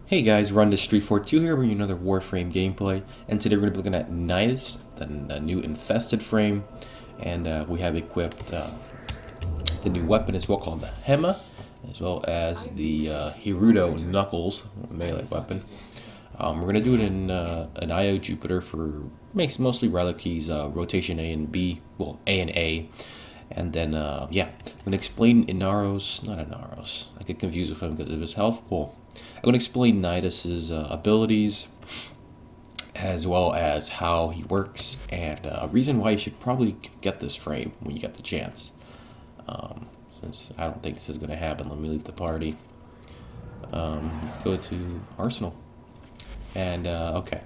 Hey guys, Run This342 here bringing you another Warframe gameplay, and today we're going to be looking at Nidus, the new Infested frame, and we have equipped the new weapon as well called the Hema, as well as the Hirudo Knuckles melee weapon. We're going to do it in an IO Jupiter for makes mostly relic keys, rotation A and B, well A and A. And then, yeah, I'm going to explain Inaros, I get confused with him because of his health. Well, I'm going to explain Nidus's abilities, as well as how he works, and a reason why you should probably get this frame when you get the chance. Since I don't think this is going to happen, let me leave the party. Let's go to Arsenal. And, okay,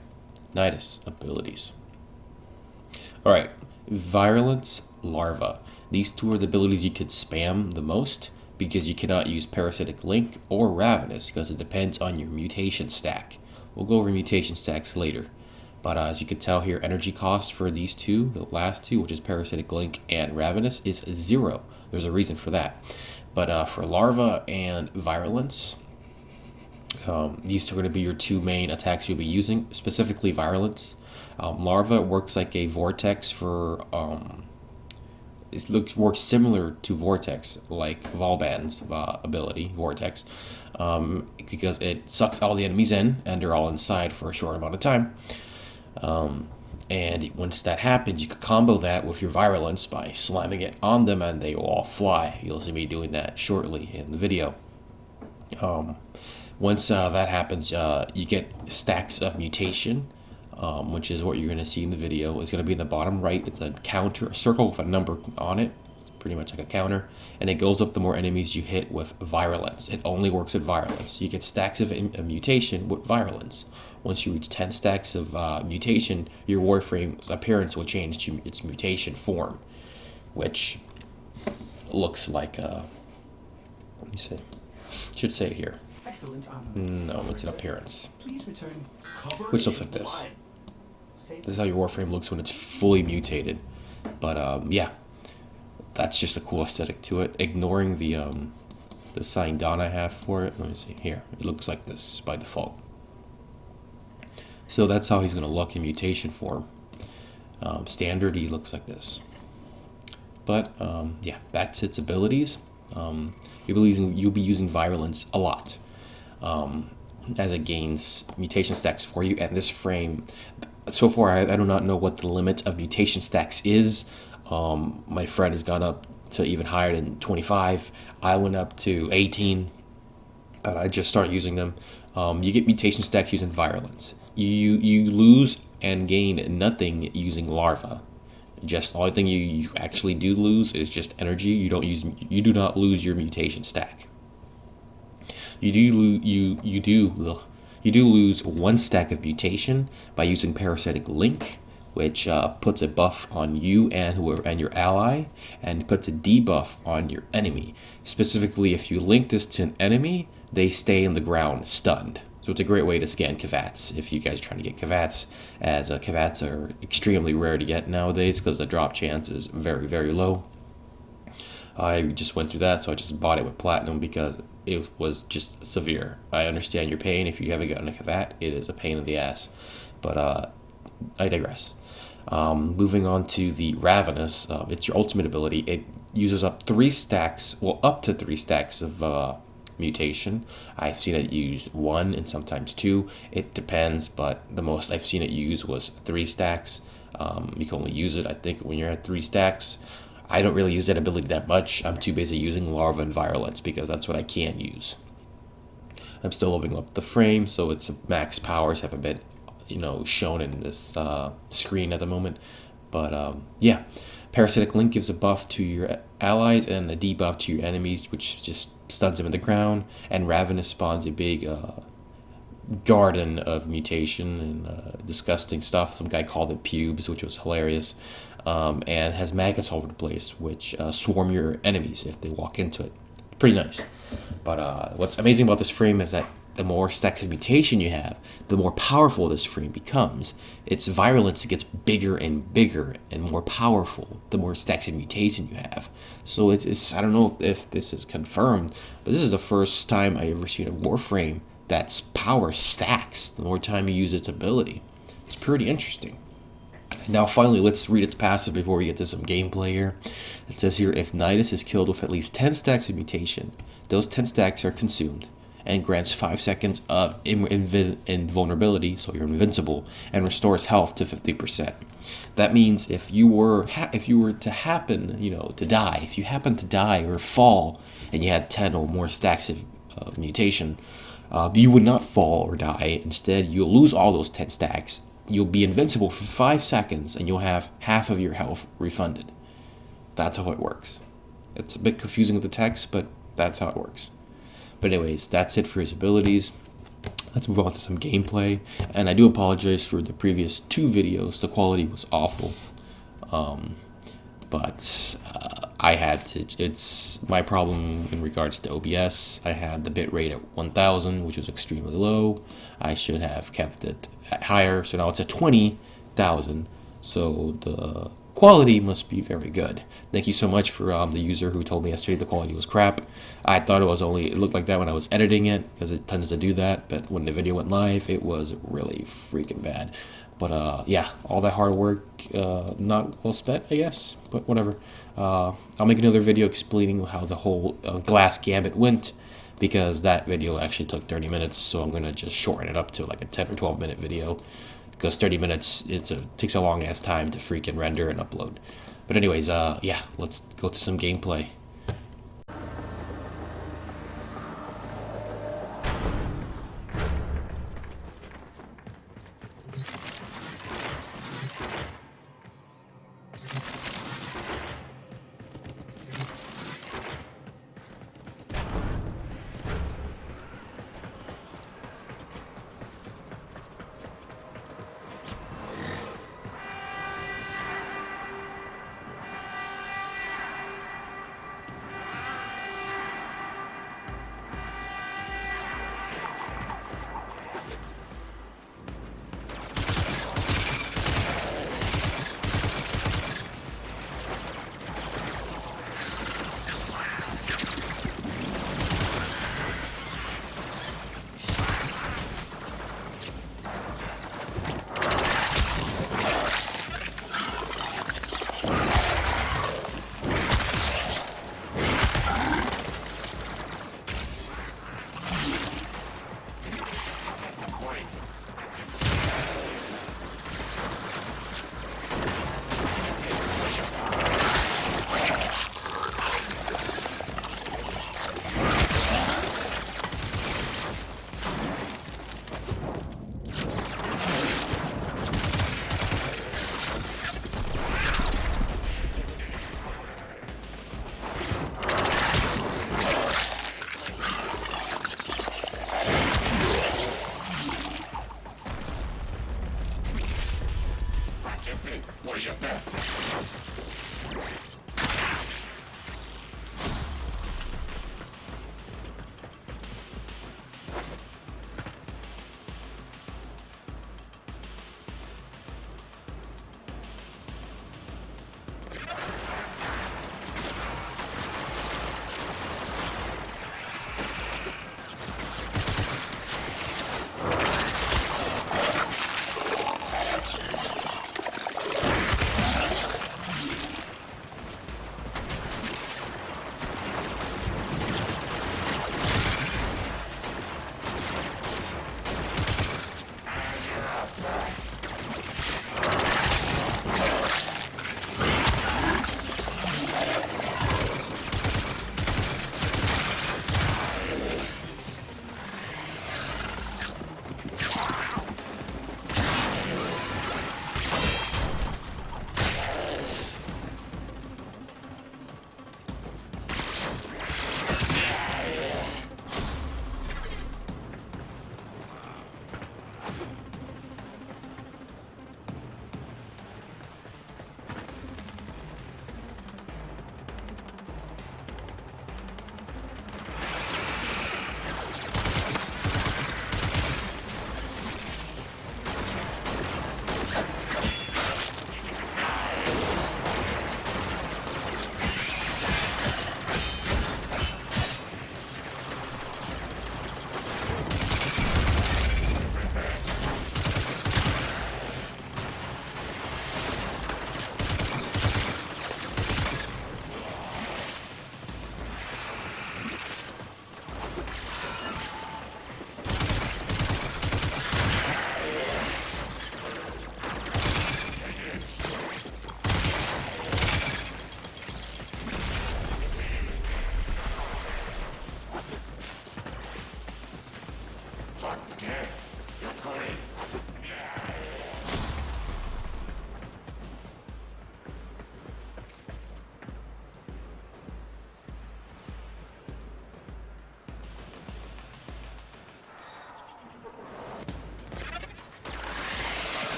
Nidus abilities. Alright, Virulence, Larva. These two are the abilities you could spam the most because you cannot use Parasitic Link or Ravenous because it depends on your mutation stack. We'll go over mutation stacks later. But as you can tell here, energy cost for these two, the last two, which is Parasitic Link and Ravenous, is 0. There's a reason for that. But for Larva and Virulence, these two are going to be your two main attacks you'll be using, specifically Virulence. Larva works like a vortex for... works similar to Vortex, like Volban's ability, Vortex, because it sucks all the enemies in, and they're all inside for a short amount of time. And once that happens, you could combo that with your Virulence by slamming it on them, and they will all fly. You'll see me doing that shortly in the video. Once that happens, you get stacks of mutation, which is what you're going to see in the video. It's going to be in the bottom right. It's a counter, a circle with a number on it. It's pretty much like a counter. And it goes up the more enemies you hit with Virulence. It only works with Virulence. You get stacks of mutation with Virulence. Once you reach 10 stacks of mutation, your Warframe's appearance will change to its mutation form, which looks like, let me see, should say it here. No, it's an appearance. Which looks like this. This is how your Warframe looks when it's fully mutated. But yeah, that's just a cool aesthetic to it. Ignoring the sign Dawn I have for it. Let me see here. It looks like this by default. So that's how he's going to look in mutation form. Standard, he looks like this. But yeah, back to its abilities. You'll be using Virulence a lot. As it gains mutation stacks for you, and this frame, so far I do not know what the limit of mutation stacks is. My friend has gone up to even higher than 25. I went up to 18, but I just started using them. You get mutation stacks using Virulence. You lose and gain nothing using Larva. Just the only thing you actually do lose is just energy. You do not lose your mutation stack. You do lose one stack of mutation by using Parasitic Link, which puts a buff on you and your ally, and puts a debuff on your enemy. Specifically, if you link this to an enemy, they stay in the ground stunned. So it's a great way to scan Kavats if you guys are trying to get Kavats, as Kavats are extremely rare to get nowadays because the drop chance is very, very low. I just went through that, so I just bought it with Platinum because it was just severe. I understand your pain. If you haven't gotten a Kavat, it is a pain in the ass. But I digress. Moving on to the Ravenous, it's your ultimate ability. It uses up 3 stacks, well, up to 3 stacks of mutation. I've seen it use 1 and sometimes 2. It depends, but the most I've seen it use was 3 stacks. You can only use it, I think, when you're at 3 stacks. I don't really use that ability that much. I'm too busy using Larva and Virulence because that's what I can use. I'm still leveling up the frame, so its max powers haven't been, shown in this screen at the moment. But yeah, Parasitic Link gives a buff to your allies and a debuff to your enemies, which just stuns them in the ground. And Ravenous spawns a big garden of mutation and disgusting stuff. Some guy called it pubes, which was hilarious. And has maggots all over the place, which swarm your enemies if they walk into it. Pretty nice. But what's amazing about this frame is that the more stacks of mutation you have, the more powerful this frame becomes. Its Virulence gets bigger and bigger and more powerful the more stacks of mutation you have. So it's I don't know if this is confirmed, but this is the first time I ever seen a Warframe that's power stacks the more time you use its ability. It's pretty interesting. Now finally, let's read its passive before we get to some gameplay here. It says here, if Nidus is killed with at least 10 stacks of mutation, those 10 stacks are consumed and grants 5 seconds of invulnerability, so you're invincible, and restores health to 50%. That means if you were to happen, to die, if you happen to die or fall, and you had 10 or more stacks of mutation, you would not fall or die. Instead, you'll lose all those 10 stacks. You'll be invincible for 5 seconds, and you'll have half of your health refunded. That's how it works. It's a bit confusing with the text, but that's how it works. But anyways, that's it for his abilities. Let's move on to some gameplay. And I do apologize for the previous 2 videos. The quality was awful. But I had to, it's my problem in regards to OBS. I had the bitrate at 1000, which was extremely low. I should have kept it at higher, so now it's at 20,000. So the quality must be very good. Thank you so much for the user who told me yesterday the quality was crap. I thought it looked like that when I was editing it, because it tends to do that, but when the video went live, it was really freaking bad. But yeah, all that hard work, not well spent, I guess, but whatever. I'll make another video explaining how the whole glass gambit went, because that video actually took 30 minutes, so I'm going to just shorten it up to like a 10 or 12 minute video, because 30 minutes, takes a long ass time to freaking render and upload. But anyways, yeah, let's go to some gameplay.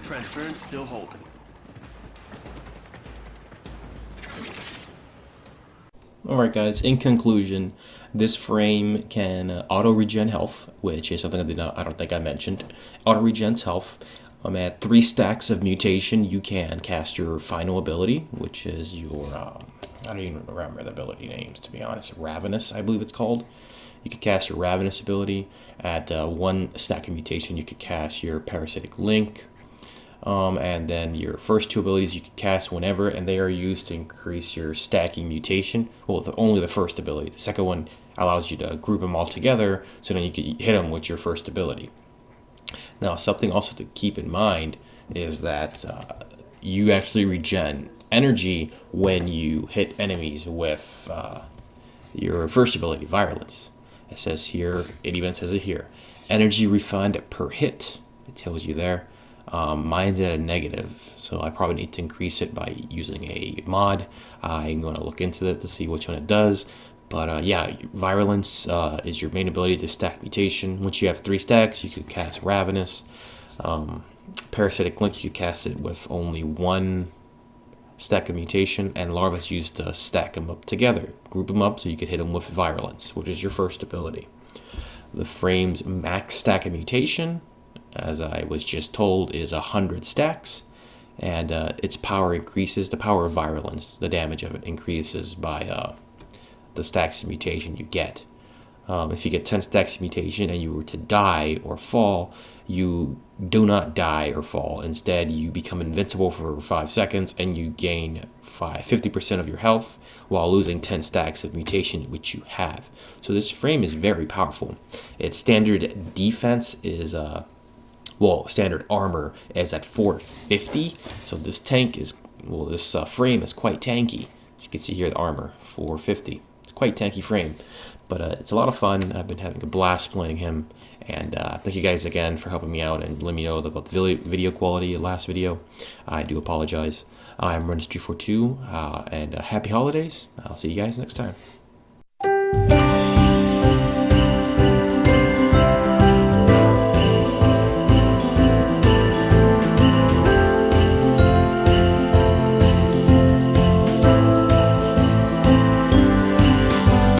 Transference still holding. Alright guys, in conclusion, this frame can auto-regen health, which is something I don't think I mentioned. Auto-regens health. At 3 stacks of mutation, you can cast your final ability, which is your, I don't even remember the ability names, to be honest. Ravenous, I believe it's called. You could cast your Ravenous ability. At 1 stack of mutation, you could cast your Parasitic Link. And then your first 2 abilities you can cast whenever, and they are used to increase your stacking mutation. Well, only the first ability. The second one allows you to group them all together, so then you can hit them with your first ability. Now, something also to keep in mind is that you actually regen energy when you hit enemies with your first ability, Virulence. It says here, it even says it here, energy refund per hit. It tells you there. Mine's at a negative, so I probably need to increase it by using a mod. I'm going to look into it to see which one it does. But yeah, Virulence is your main ability to stack mutation. Once you have 3 stacks, you could cast Ravenous. Parasitic Link, you could cast it with only 1 stack of mutation, and Larvae is used to stack them up together, group them up so you could hit them with Virulence, which is your first ability. The frame's max stack of mutation, as I was just told, is 100 stacks, and its power increases. The power of Virulence, the damage of it, increases by the stacks of mutation you get. If you get 10 stacks of mutation and you were to die or fall, you do not die or fall. Instead, you become invincible for 5 seconds and you gain 50% of your health while losing 10 stacks of mutation, which you have. So this frame is very powerful. Its standard defense is standard armor is at 450. So this frame is quite tanky. As you can see here, the armor 450. It's quite tanky frame, but it's a lot of fun. I've been having a blast playing him, and thank you guys again for helping me out and letting me know about the video quality of the last video. I do apologize. I'm Ravenous342, and happy holidays. I'll see you guys next time.